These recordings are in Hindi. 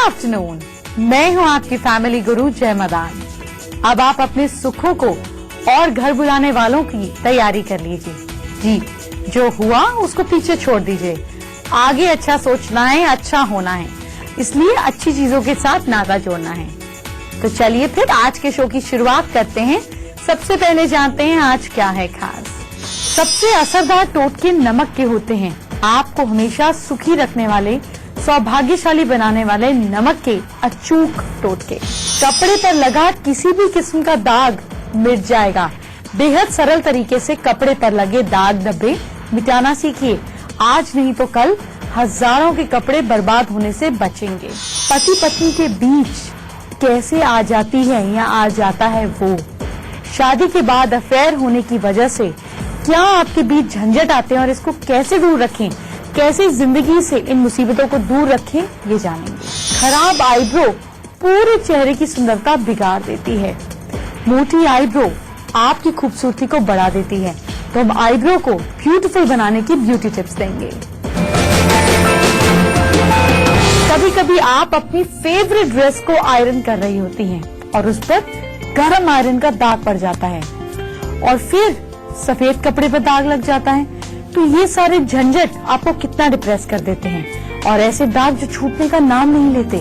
आफ्टरनून, मैं हूं आपकी फैमिली गुरु जय मदान। अब आप अपने सुखों को और घर बुलाने वालों की तैयारी कर लीजिए। जी, जो हुआ उसको पीछे छोड़ दीजिए। आगे अच्छा सोचना है, अच्छा होना है, इसलिए अच्छी चीजों के साथ नाता जोड़ना है। तो चलिए फिर आज के शो की शुरुआत करते हैं। सबसे पहले जानते हैं आज क्या है खास। सबसे असरदार टोटके नमक के होते हैं। आपको हमेशा सुखी रखने वाले, सौभाग्यशाली बनाने वाले नमक के अचूक टोटके। कपड़े पर लगा किसी भी किस्म का दाग मिट जाएगा। बेहद सरल तरीके से कपड़े पर लगे दाग धब्बे मिटाना सीखिए। आज नहीं तो कल हजारों के कपड़े बर्बाद होने से बचेंगे। पति पत्नी के बीच कैसे आ जाती है या आ जाता है वो, शादी के बाद अफेयर होने की वजह से क्या आपके बीच झंझट आते हैं और इसको कैसे दूर रखें, कैसे जिंदगी से इन मुसीबतों को दूर रखें, ये जानेंगे। खराब आईब्रो पूरे चेहरे की सुंदरता बिगाड़ देती है। मोटी आईब्रो आपकी खूबसूरती को बढ़ा देती है। तो हम आईब्रो को ब्यूटीफुल बनाने की ब्यूटी टिप्स देंगे। कभी कभी आप अपनी फेवरेट ड्रेस को आयरन कर रही होती हैं और उस पर गर्म आयरन का दाग पड़ जाता है और फिर सफेद कपड़े पर दाग लग जाता है। तो ये सारे झंझट आपको कितना डिप्रेस कर देते हैं और ऐसे दाग जो छूटने का नाम नहीं लेते।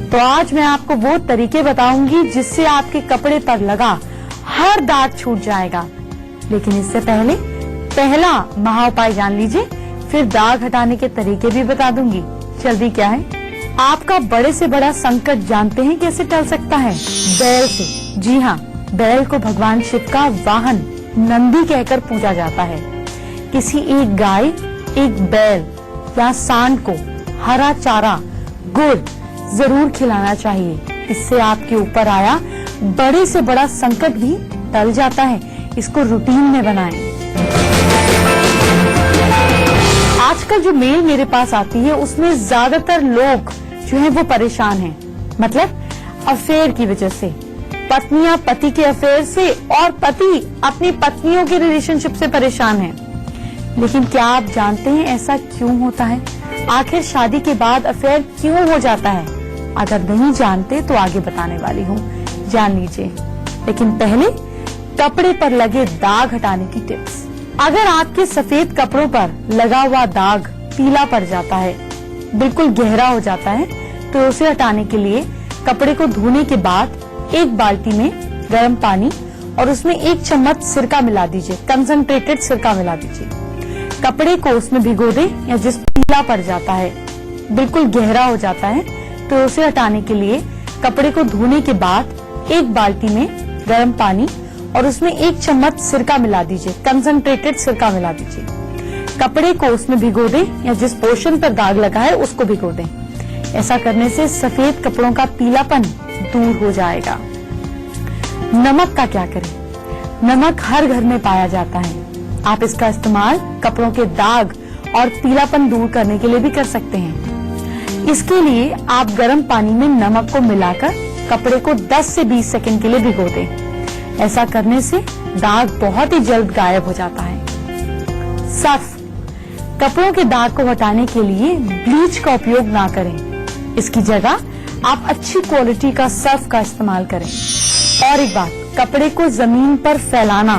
तो आज मैं आपको वो तरीके बताऊंगी जिससे आपके कपड़े पर लगा हर दाग छूट जाएगा। लेकिन इससे पहले पहला महाउपाय जान लीजिए, फिर दाग हटाने के तरीके भी बता दूंगी। जल्दी क्या है, आपका बड़े से बड़ा संकट जानते हैं कैसे टल सकता है? बैल से। जी हाँ, बैल को भगवान शिव का वाहन नंदी कहकर पूजा जाता है। किसी एक गाय, एक बैल या सांड को हरा चारा, गुड़ जरूर खिलाना चाहिए। इससे आपके ऊपर आया बड़े से बड़ा संकट भी टल जाता है। इसको रूटीन में बनाएं। आजकल जो मेल मेरे पास आती है उसमें ज्यादातर लोग जो हैं वो परेशान हैं, मतलब अफेयर की वजह से। पत्नियां पति के अफेयर से और पति अपनी पत्नियों के रिलेशनशिप से परेशान हैं। लेकिन क्या आप जानते हैं ऐसा क्यों होता है? आखिर शादी के बाद अफेयर क्यों हो जाता है? अगर नहीं जानते तो आगे बताने वाली हूँ, जान लीजिए। लेकिन पहले कपड़े पर लगे दाग हटाने की टिप्स। अगर आपके सफेद कपड़ों पर लगा हुआ दाग पीला पड़ जाता है, बिल्कुल गहरा हो जाता है, तो उसे हटाने के लिए कपड़े को धोने के बाद एक बाल्टी में गर्म पानी और उसमें 1 चम्मच सिरका मिला दीजिए। कंसंट्रेटेड सिरका मिला दीजिए। कपड़े को उसमें भिगो दें या जिस पीला पड़ जाता है, बिल्कुल गहरा हो जाता है, तो उसे हटाने के लिए कपड़े को धोने के बाद एक बाल्टी में गर्म पानी और उसमें 1 चम्मच सिरका मिला दीजिए। कंसंट्रेटेड सिरका मिला दीजिए। कपड़े को उसमें भिगो दें या जिस पोर्शन पर दाग लगा है उसको भिगो दें। ऐसा करने से सफेद कपड़ों का पीलापन दूर हो जाएगा। नमक का क्या करें? नमक हर घर में पाया जाता है। आप इसका इस्तेमाल कपड़ों के दाग और पीलापन दूर करने के लिए भी कर सकते हैं। इसके लिए आप गर्म पानी में नमक को मिलाकर कपड़े को 10 से 20 सेकंड के लिए भिगो दें। ऐसा करने से दाग बहुत ही जल्द गायब हो जाता है। सर्फ। कपड़ों के दाग को हटाने के लिए ब्लीच का उपयोग ना करें। इसकी जगह आप अच्छी क्वालिटी का सर्फ का इस्तेमाल करें। और एक बात, कपड़े को जमीन पर फैलाना।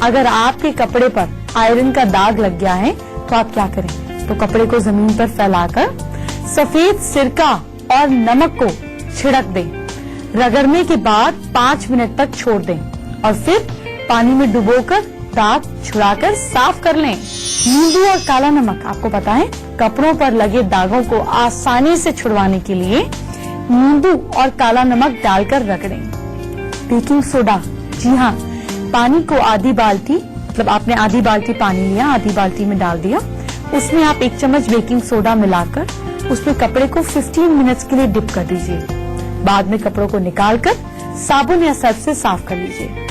अगर आपके कपड़े पर आयरन का दाग लग गया है तो आप क्या करें? तो कपड़े को जमीन पर फैलाकर सफेद सिरका और नमक को छिड़क दें। रगड़ने के बाद 5 मिनट तक छोड़ दें और फिर पानी में डुबोकर दाग छुड़ाकर साफ कर लें। नींबू और काला नमक, आपको पता है, कपड़ों पर लगे दागों को आसानी से छुड़वाने के लिए नींबू और काला नमक डालकर रगड़ें। Baking soda. जी हाँ, पानी को आधी बाल्टी, मतलब आपने आधी बाल्टी पानी लिया, आधी बाल्टी में डाल दिया, उसमें आप 1 चम्मच बेकिंग सोडा मिलाकर उसमें कपड़े को 15 मिनट्स के लिए डिप कर दीजिए। बाद में कपड़ों को निकालकर साबुन या सर्फ से साफ कर लीजिए।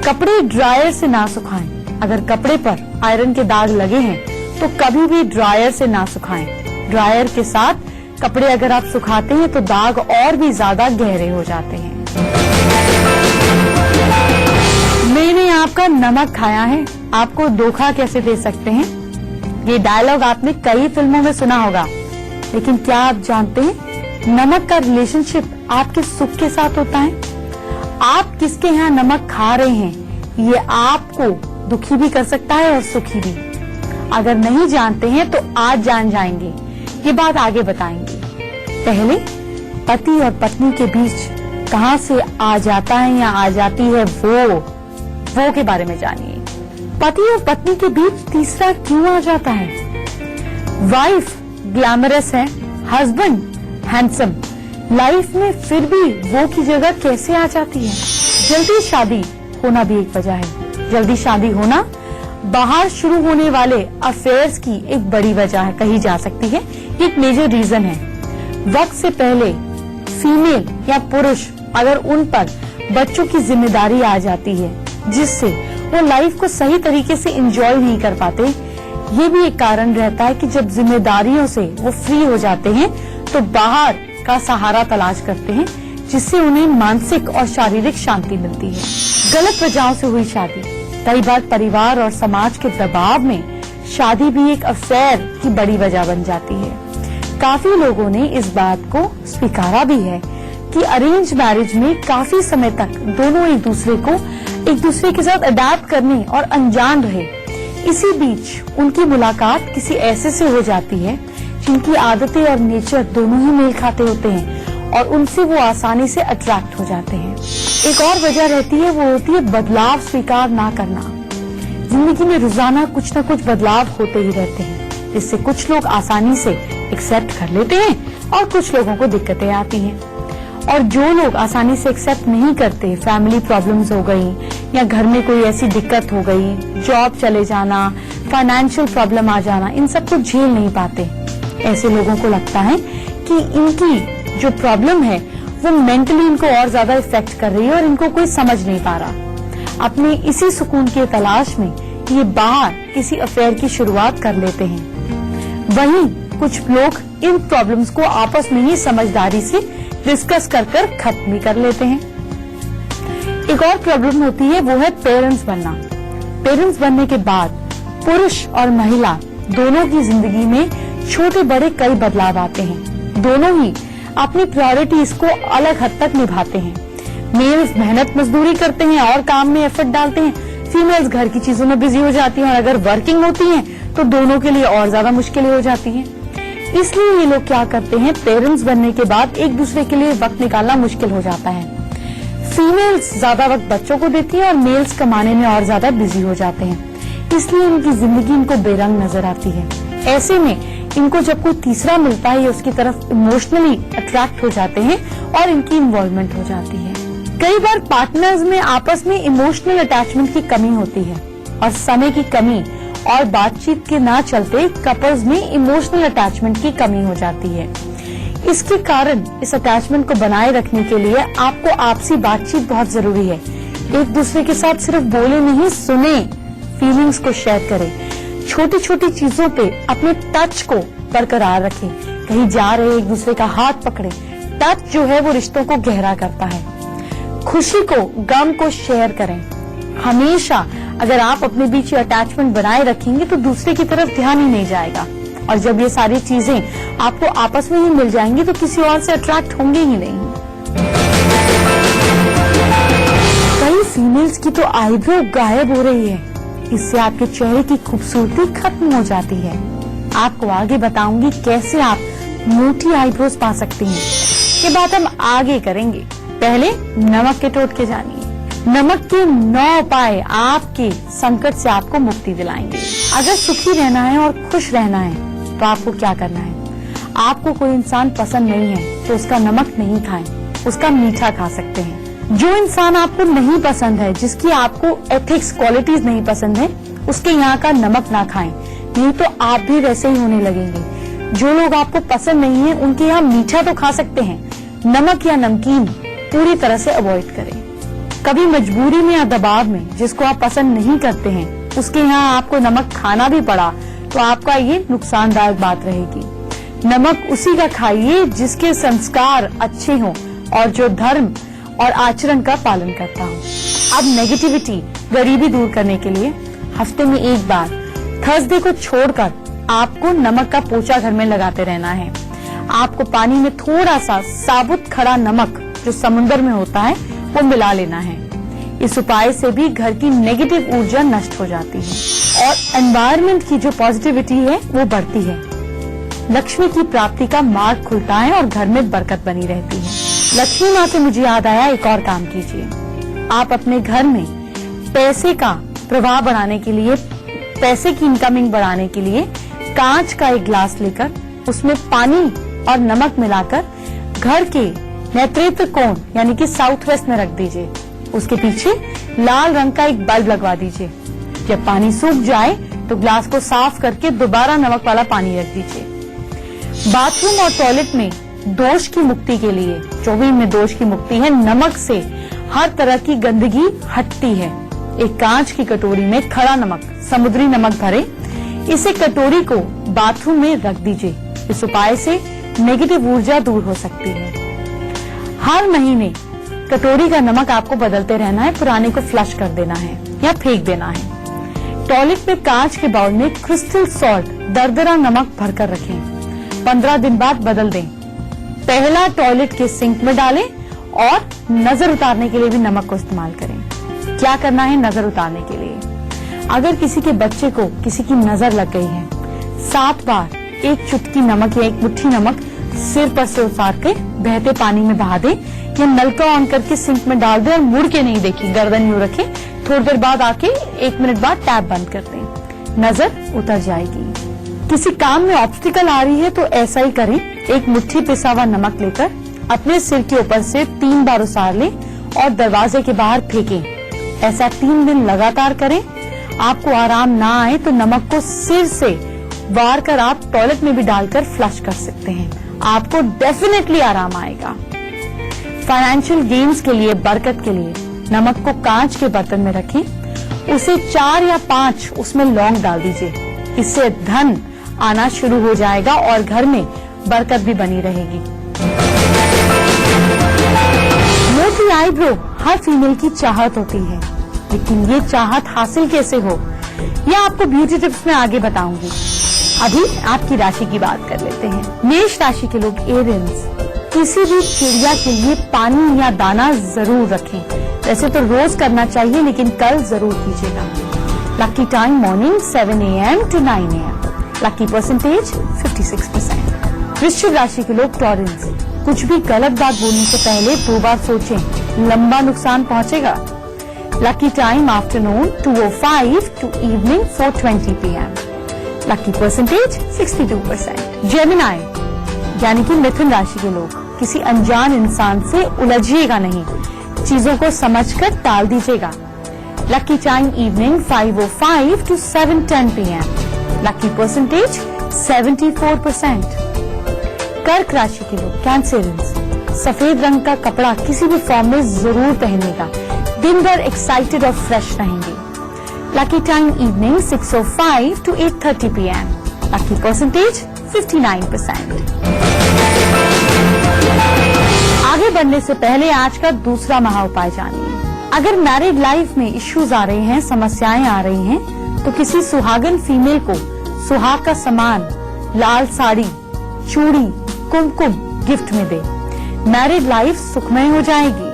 कपड़े ड्रायर से ना सुखाएं। अगर कपड़े पर आयरन के दाग लगे हैं तो कभी भी ड्रायर से ना सुखाएं। ड्रायर के साथ कपड़े अगर आप सुखाते हैं तो दाग और भी ज्यादा गहरे हो जाते हैं। मैंने आपका नमक खाया है, आपको धोखा कैसे दे सकते हैं? ये डायलॉग आपने कई फिल्मों में सुना होगा, लेकिन क्या आप जानते हैं नमक का रिलेशनशिप आपके सुख के साथ होता है। आप किसके यहाँ नमक खा रहे हैं ये आपको दुखी भी कर सकता है और सुखी भी। अगर नहीं जानते हैं तो आज जान जाएंगे, ये बात आगे बताएंगे। पहले पति और पत्नी के बीच कहां से आ जाता है या आ जाती है वो के बारे में जानिए। पति और पत्नी के बीच तीसरा क्यों आ जाता है? वाइफ ग्लैमरस है, हस्बैंड हैंडसम, लाइफ में फिर भी वो की जगह कैसे आ जाती है? जल्दी शादी होना भी एक वजह है। जल्दी शादी होना बाहर शुरू होने वाले अफेयर्स की एक बड़ी वजह है, कही जा सकती है। ये एक मेजर रीजन है। वक्त से पहले फीमेल या पुरुष अगर उन पर बच्चों की जिम्मेदारी आ जाती है जिससे वो लाइफ को सही तरीके से एंजॉय नहीं कर पाते, ये भी एक कारण रहता है कि जब जिम्मेदारियों से वो फ्री हो जाते हैं तो बाहर का सहारा तलाश करते हैं जिससे उन्हें मानसिक और शारीरिक शांति मिलती है। गलत वजहों से हुई शादी, कई बार परिवार और समाज के दबाव में शादी भी एक अफेयर की बड़ी वजह बन जाती है। काफी लोगों ने इस बात को स्वीकारा भी है कि अरेंज मैरिज में काफी समय तक दोनों एक दूसरे के साथ अडैप्ट करने और अनजान रहे। इसी बीच उनकी मुलाकात किसी ऐसे से हो जाती है जिनकी आदतें और नेचर दोनों ही मेल खाते होते हैं और उनसे वो आसानी से अट्रैक्ट हो जाते हैं। एक और वजह रहती है, वो होती है बदलाव स्वीकार ना करना। जिंदगी में रोजाना कुछ न कुछ बदलाव होते ही रहते हैं जिससे कुछ लोग आसानी से एक्सेप्ट कर लेते हैं और कुछ लोगों को दिक्कतें आती हैं। और जो लोग आसानी से एक्सेप्ट नहीं करते, फैमिली प्रॉब्लम्स हो गई या घर में कोई ऐसी दिक्कत हो गई, जॉब चले जाना, फाइनेंशियल प्रॉब्लम आ जाना, इन सब को झेल नहीं पाते। ऐसे लोगों को लगता है कि इनकी जो प्रॉब्लम है वो मेंटली इनको और ज्यादा इफेक्ट कर रही है और इनको कोई समझ नहीं पा रहा। अपने इसी सुकून की तलाश में ये बाहर किसी अफेयर की शुरुआत कर लेते हैं। वहीं कुछ लोग इन प्रॉब्लम्स को आपस में ही समझदारी से डिस्कस कर खत्म भी कर लेते हैं। एक और प्रॉब्लम होती है, वो है पेरेंट्स बनना। पेरेंट्स बनने के बाद पुरुष और महिला दोनों की जिंदगी में छोटे बड़े कई बदलाव आते हैं। दोनों ही अपनी प्रायोरिटीज को अलग हद तक निभाते हैं। मेल्स मेहनत मजदूरी करते हैं और काम में एफर्ट डालते हैं, फीमेल्स घर की चीजों में बिजी हो जाती हैं और अगर वर्किंग होती हैं तो दोनों के लिए और ज्यादा मुश्किलें हो जाती हैं। इसलिए ये लोग क्या करते हैं, पेरेंट्स बनने के बाद एक दूसरे के लिए वक्त निकालना मुश्किल हो जाता है। फीमेल्स ज्यादा वक्त बच्चों को देती है और मेल्स कमाने में और ज्यादा बिजी हो जाते हैं, इसलिए उनकी जिंदगी इनको बेरंग नजर आती है। ऐसे में इनको जब कोई तीसरा मिलता है ये उसकी तरफ इमोशनली अट्रैक्ट हो जाते हैं और इनकी इन्वॉल्वमेंट हो जाती है। कई बार पार्टनर्स में आपस में इमोशनल अटैचमेंट की कमी होती है और समय की कमी और बातचीत के ना चलते कपल्स में इमोशनल अटैचमेंट की कमी हो जाती है। इसके कारण इस अटैचमेंट को बनाए रखने के लिए आपको आपसी बातचीत बहुत जरूरी है। एक दूसरे के साथ सिर्फ बोले नहीं, सुने, फीलिंग्स को शेयर करें, छोटी छोटी चीजों पे अपने टच को बरकरार रखें। कहीं जा रहे एक दूसरे का हाथ पकड़े, टच जो है वो रिश्तों को गहरा करता है। खुशी को, गम को शेयर करें। हमेशा अगर आप अपने बीच अटैचमेंट बनाए रखेंगे तो दूसरे की तरफ ध्यान ही नहीं जाएगा और जब ये सारी चीजें आपको आपस में ही मिल जाएंगी तो किसी और से अट्रैक्ट होंगे ही नहीं। कई फीमेल्स की तो आईब्रो गायब हो रही है, इससे आपके चेहरे की खूबसूरती खत्म हो जाती है। आपको आगे बताऊंगी कैसे आप मोटी आईब्रोज पा सकती हैं। ये बात हम आगे करेंगे, पहले नमक के टोटके जानिए। नमक के 9 उपाय आपके संकट से आपको मुक्ति दिलाएंगे। अगर सुखी रहना है और खुश रहना है तो आपको क्या करना है? आपको कोई इंसान पसंद नहीं है तो उसका नमक नहीं खाएं, उसका मीठा खा सकते हैं। जो इंसान आपको नहीं पसंद है, जिसकी आपको एथिक्स क्वालिटीज नहीं पसंद है, उसके यहाँ का नमक ना खाएं, नहीं तो आप भी वैसे ही होने लगेंगे। जो लोग आपको पसंद नहीं है उनके यहाँ मीठा तो खा सकते हैं, नमक या नमकीन पूरी तरह से अवॉइड करें। कभी मजबूरी में या दबाव में जिसको आप पसंद नहीं करते हैं उसके यहाँ आपको नमक खाना भी पड़ा तो आपका ये नुकसानदायक बात रहेगी। नमक उसी का खाइए जिसके संस्कार अच्छे हों और जो धर्म और आचरण का पालन करता हो। अब नेगेटिविटी, गरीबी दूर करने के लिए हफ्ते में एक बार थर्सडे को छोड़कर आपको नमक का पोछा घर में लगाते रहना है। आपको पानी में थोड़ा सा साबुत खड़ा नमक जो समुद्र में होता है वो मिला लेना है। इस उपाय से भी घर की नेगेटिव ऊर्जा नष्ट हो जाती है और एनवायरनमेंट की जो पॉजिटिविटी है वो बढ़ती है। लक्ष्मी की प्राप्ति का मार्ग खुलता है और घर में बरकत बनी रहती है। लक्ष्मी माँ से मुझे याद आया, एक और काम कीजिए। आप अपने घर में पैसे का प्रवाह बढ़ाने के लिए, पैसे की इनकमिंग बढ़ाने के लिए कांच का एक ग्लास लेकर उसमें पानी और नमक मिलाकर घर के नेतृत्व कोण यानी कि साउथ वेस्ट में रख दीजिए। उसके पीछे लाल रंग का एक बल्ब लगवा दीजिए। जब पानी सूख जाए तो ग्लास को साफ करके दोबारा नमक वाला पानी रख दीजिए। बाथरूम और टॉयलेट में दोष की मुक्ति के लिए, जो भी इनमें दोष की मुक्ति है, नमक से हर तरह की गंदगी हटती है। एक कांच की कटोरी में खड़ा नमक, समुद्री नमक भरे, इसे कटोरी को बाथरूम में रख दीजिए। इस उपाय से नेगेटिव ऊर्जा दूर हो सकती है। हर महीने कटोरी का नमक आपको बदलते रहना है, पुराने को फ्लश कर देना है या फेंक देना है। टॉयलेट में कांच के बाउल में क्रिस्टल सॉल्ट, दरदरा नमक भरकर रखें। 15 दिन बाद बदल दें। पहला टॉयलेट के सिंक में डालें और नजर उतारने के लिए भी नमक को इस्तेमाल करें। क्या करना है नजर उतारने के लिए? अगर किसी के बच्चे को किसी की नजर लग गई है, 7 बार एक चुटकी नमक या एक मुट्ठी नमक सिर पर से उतार के बहते पानी में बहा दे या नलका ऑन करके सिंक में डाल दे और मुड़ के नहीं देखी, गर्दन यूं रखे, थोड़ी देर बाद आके 1 मिनट बाद टैप बंद कर दें, नजर उतर जाएगी। किसी काम में ऑब्स्टिकल आ रही है तो ऐसा ही करें। एक मुट्ठी पिसा हुआ नमक लेकर अपने सिर के ऊपर से 3 बार उसार लें और दरवाजे के बाहर फेंकें। ऐसा 3 दिन लगातार करें। आपको आराम ना आए तो नमक को सिर से वार कर आप टॉयलेट में भी डालकर फ्लश कर सकते हैं। आपको डेफिनेटली आराम आएगा। फाइनेंशियल गेन्स के लिए, बरकत के लिए नमक को कांच के बर्तन में रखें, उसे 4 या 5 उसमें लौंग डाल दीजिए। इससे धन आना शुरू हो जाएगा और घर में बरकत भी बनी रहेगी। मोटी आईब्रो हर फीमेल की चाहत होती है, लेकिन ये चाहत हासिल कैसे हो यह आपको ब्यूटी टिप्स में आगे बताऊंगी। अभी आपकी राशि की बात कर लेते हैं। मेष राशि के लोग एरियंस, किसी भी चिड़िया के लिए पानी या दाना जरूर रखें। वैसे तो रोज करना चाहिए, लेकिन कल जरूर कीजिएगा। Lucky time morning 7 AM to 9 AM। Lucky percentage 56%। वृश्चिक राशि के लोग टॉरेंस, कुछ भी गलत बात बोलने से पहले 2 बार सोचें, लंबा नुकसान पहुंचेगा। Lucky time afternoon 2:05 to evening 4:20 PM। Lucky percentage 62%। Gemini यानी कि मिथुन राशि के लोग, किसी अनजान इंसान से उलझिएगा नहीं, चीजों को समझकर टाल दीजिएगा। Lucky time evening 5:05 to 7:10 PM। Lucky percentage 74%। कर्क राशि के लोग, कैंसरियंस, सफेद रंग का कपड़ा किसी भी फॉर्म में जरूर पहनेगा, दिन भर एक्साइटेड और फ्रेश रहेंगे। Lucky time evening 6:05 to 8:30 PM। Lucky percentage 59%। आगे बढ़ने से पहले आज का दूसरा महा उपाय जानिए। अगर मैरिड लाइफ में इश्यूज आ रहे हैं, समस्याएं आ रही हैं, तो किसी सुहागन फीमेल को सुहाग का सामान, लाल साड़ी, चूड़ी, कुमकुम गिफ्ट में दे। मैरिड लाइफ सुखमय हो जाएगी।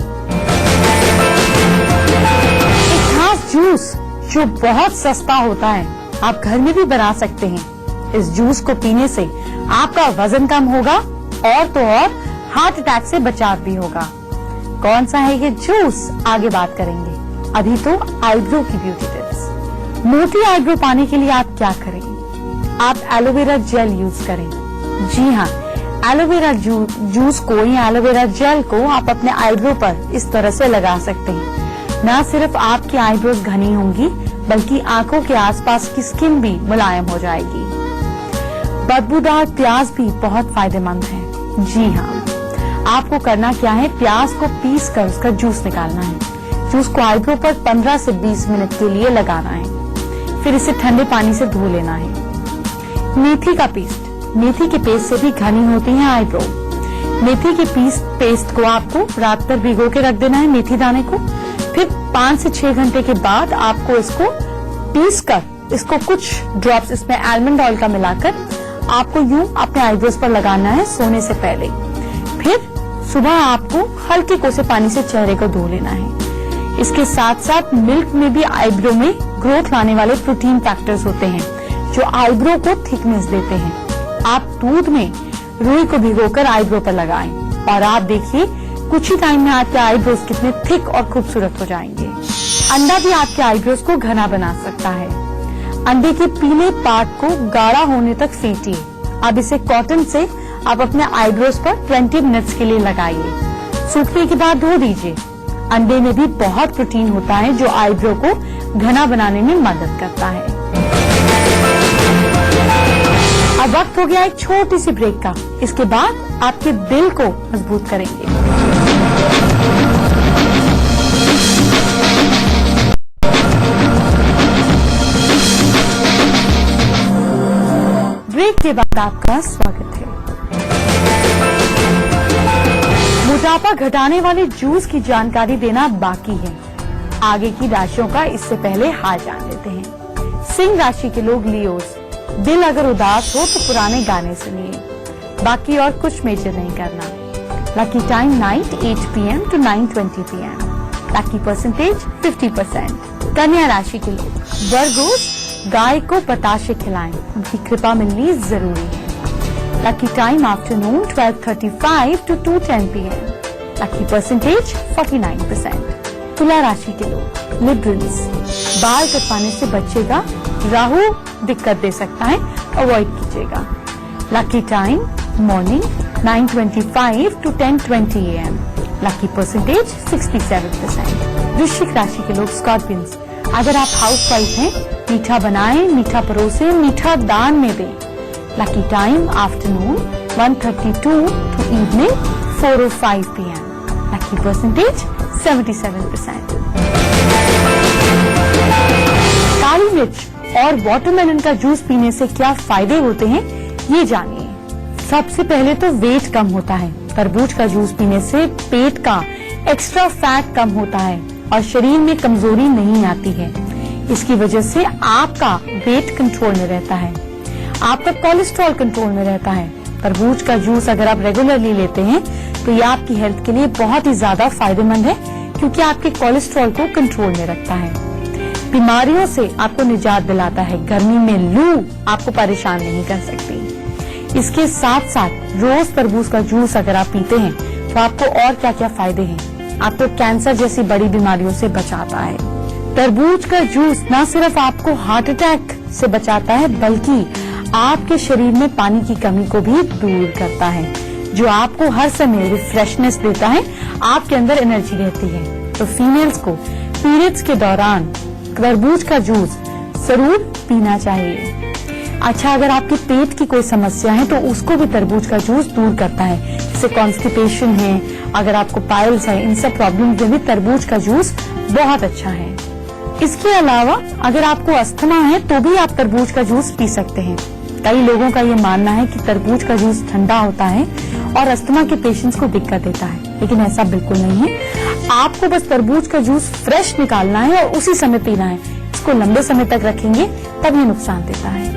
एक खास जूस जो बहुत सस्ता होता है, आप घर में भी बना सकते हैं। इस जूस को पीने से आपका वजन कम होगा और तो और हार्ट अटैक से बचाव भी होगा। कौन सा है ये जूस, आगे बात करेंगे। अभी तो आईब्रो की ब्यूटी टिप्स। मोटी आईब्रो पाने के लिए आप क्या करें? आप एलोवेरा जेल यूज करें। जी हाँ, एलोवेरा जूस को या एलोवेरा जेल को आप अपने आईब्रो पर इस तरह से लगा सकते हैं। न सिर्फ आपकी आईब्रोज घनी होंगी, बल्कि आंखों के आसपास की स्किन भी मुलायम हो जाएगी। बदबूदार प्याज भी बहुत फायदेमंद है। जी हाँ, आपको करना क्या है, प्याज को पीस कर उसका जूस निकालना है। जूस को आईब्रो पर 15 से 20 मिनट के लिए लगाना है, फिर इसे ठंडे पानी से धो लेना है। मेथी का पेस्ट, मेथी के पेस्ट से भी घनी होती है आईब्रो। मेथी के पेस्ट को आपको रात भर भिगो के रख देना है, मेथी दाने को। फिर 5 से 6 घंटे के बाद आपको इसको पीस कर, इसको कुछ ड्रॉप्स इसमें आलमंड ऑयल का मिलाकर आपको यूं अपने आईब्रोज पर लगाना है सोने से पहले। फिर सुबह आपको हल्के कोसे पानी से चेहरे को धो लेना है। इसके साथ साथ मिल्क में भी आईब्रो में ग्रोथ लाने वाले प्रोटीन फैक्टर्स होते हैं जो आईब्रो को थिकनेस देते हैं। आप दूध में रुई को भिगोकर आईब्रो पर लगाएं और आप देखिए कुछ ही टाइम में आपके आईब्रोज कितने थिक और खूबसूरत हो जाएंगे। अंडा भी आपके आईब्रोज को घना बना सकता है। अंडे के पीले पार्ट को गाढ़ा होने तक फेंटिए। अब इसे कॉटन से आप अपने आईब्रोज पर 20 मिनट्स के लिए लगाइए। सूखने के बाद धो दीजिए। अंडे में भी बहुत प्रोटीन होता है जो आईब्रो को घना बनाने में मदद करता है। अब वक्त हो गया एक छोटी सी ब्रेक का। इसके बाद आपके दिल को मजबूत करेंगे। ब्रेक के बाद आपका स्वागत है। मोटापा घटाने वाले जूस की जानकारी देना बाकी है। आगे की राशियों का इससे पहले हाल जान लेते हैं। सिंह राशि के लोग लियोज, दिल अगर उदास हो तो पुराने गाने सुनिए, बाकी और कुछ मेजर नहीं करना। Lucky time night 8 PM to 9:20 PM। Lucky percentage 50%। कन्या राशि के लोग, वर्गोस, गाय को बताशे खिलाएं, उनकी कृपा मिलनी जरूरी है। Lucky time afternoon 12:35 to 2:10 PM। Lucky percentage 49%। तुला राशि के लोग, लिबरल्स, बाल कटवाने से बचेगा, राहु दिक्कत दे सकता है, अवॉइड कीजिएगा। Lucky time morning 9:25 to 10:20 AM। Lucky percentage 67%। वृश्चिक राशि के लोग, स्कॉर्पियंस, अगर आप हाउसवाइफ हैं, मीठा बनाएं, मीठा परोसें, मीठा दान में दें। Lucky time afternoon 1:32 to evening 4:05 PM। Lucky percentage 77%। काली मिर्च और वाटरमेलन का जूस पीने से क्या फायदे होते हैं ये जानिए। सबसे पहले तो वेट कम होता है। तरबूज का जूस पीने से पेट का एक्स्ट्रा फैट कम होता है और शरीर में कमजोरी नहीं आती है। इसकी वजह से आपका वेट कंट्रोल में रहता है, आपका कोलेस्ट्रॉल कंट्रोल में रहता है। तरबूज का जूस अगर आप रेगुलरली लेते हैं तो ये आपकी हेल्थ के लिए बहुत ही ज्यादा फायदेमंद है क्योंकि आपके कोलेस्ट्रॉल को कंट्रोल में रखता है, बीमारियों से आपको निजात दिलाता है। गर्मी में लू आपको परेशान नहीं कर सकती। इसके साथ साथ रोज तरबूज का जूस अगर आप पीते हैं तो आपको और क्या क्या फायदे हैं। आपको कैंसर जैसी बड़ी बीमारियों से बचाता है। तरबूज का जूस न सिर्फ आपको हार्ट अटैक से बचाता है बल्कि आपके शरीर में पानी की कमी को भी दूर करता है, जो आपको हर समय रिफ्रेशनेस देता है, आपके अंदर एनर्जी रहती है। तो फीमेल्स को पीरियड्स के दौरान तरबूज का जूस जरूर पीना चाहिए। अच्छा, अगर आपके पेट की कोई समस्या है तो उसको भी तरबूज का जूस दूर करता है, जैसे कॉन्स्टिपेशन है, अगर आपको पाइल्स है, इन सब प्रॉब्लम में भी तरबूज का जूस बहुत अच्छा है। इसके अलावा अगर आपको अस्थमा है तो भी आप तरबूज का जूस पी सकते हैं। कई लोगों का ये मानना है कि तरबूज का जूस ठंडा होता है और अस्थमा के पेशेंट्स को दिक्कत देता है, लेकिन ऐसा बिल्कुल नहीं है। आपको बस तरबूज का जूस फ्रेश निकालना है और उसी समय पीना है। इसको लंबे समय तक रखेंगे तब ये नुकसान देता है।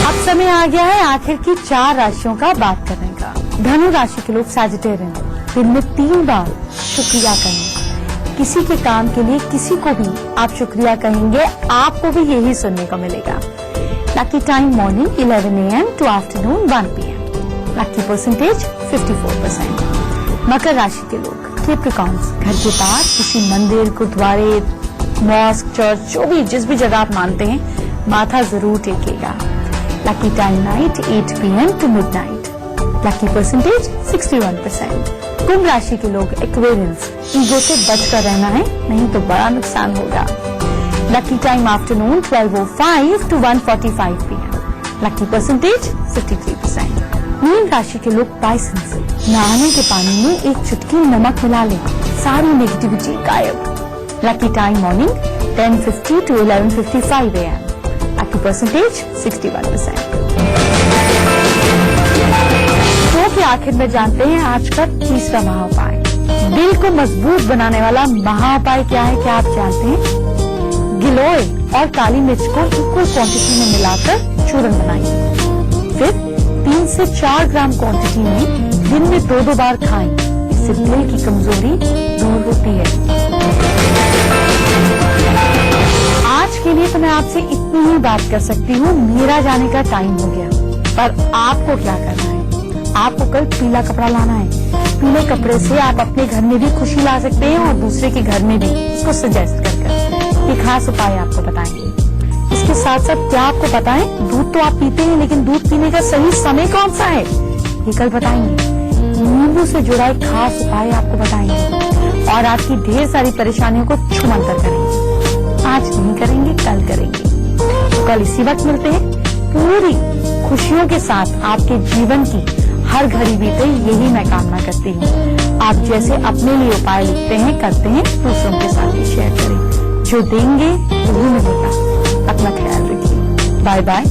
अब समय आ गया है आखिर की 4 राशियों का बात करने का। धनु राशि के लोग, सैजिटेरियन, दिन में 3 बार शुक्रिया कहें। किसी के काम के लिए किसी को भी आप शुक्रिया कहेंगे, आपको भी यही सुनने को मिलेगा। Lucky time morning 11 AM to afternoon 1 PM। Lucky percentage 54%। मकर राशि के लोग, कैप्रिकॉर्न्स, घर के पास किसी मंदिर, गुरुद्वारे, मॉस्क, चर्च, जो भी जिस भी जगह आप मानते हैं, माथा जरूर टेकेगा। Lucky time night 8 PM to midnight। Lucky percentage 61%। कुंभ राशि के लोग, एक्वेरियंस, ईगो से बचकर रहना है, नहीं तो बड़ा नुकसान होगा। Lucky time afternoon 12:05 to 1:45 PM। Lucky percentage 53%। Mean राशि के लोग, पाइसन्स, नहाने के पानी में एक चुटकी नमक मिला लें, सारी नेगेटिविटी गायब। Lucky time morning 10:50 to 11:55 AM। Lucky percentage 61%। Show के आखिर में जानते हैं आज का तीसरा महाउपाय। दिल को मजबूत बनाने वाला महाउपाय क्या है, क्या आप जानते हैं? गिलोय और काली मिर्च को इक्वल क्वांटिटी में मिलाकर चूरन बनाइए। फिर 3 से 4 ग्राम क्वांटिटी में दिन में 2-2 बार खाएं। इससे दिल की कमजोरी दूर होती है। आज के लिए तो मैं आपसे इतनी ही बात कर सकती हूँ, मेरा जाने का टाइम हो गया। पर आपको क्या करना है? आपको कल पीला कपड़ा लाना है। पीले कपड़े से आप अपने घर में भी खुशी ला सकते हैं और दूसरे के घर में भी, इसको सजेस्ट कर एक खास उपाय आपको बताएंगे। इसके साथ साथ क्या आपको पता है, दूध तो आप पीते हैं, लेकिन दूध पीने का सही समय कौन सा है, ये कल बताएंगे। नींबू से जुड़ा एक खास उपाय आपको बताएंगे और आपकी ढेर सारी परेशानियों को छूमंतर करेंगे। आज नहीं करेंगे, कल करेंगे। तो कल इसी वक्त मिलते हैं। पूरी खुशियों के साथ आपके जीवन की हर घड़ी बीते, यही मैं कामना करती हूँ। आप जैसे अपने लिए उपाय लिखते हैं, करते हैं, दूसरों के साथ भी शेयर करें। जो देंगे वही मिलेगा। अपना ख्याल रखिए। Bye bye.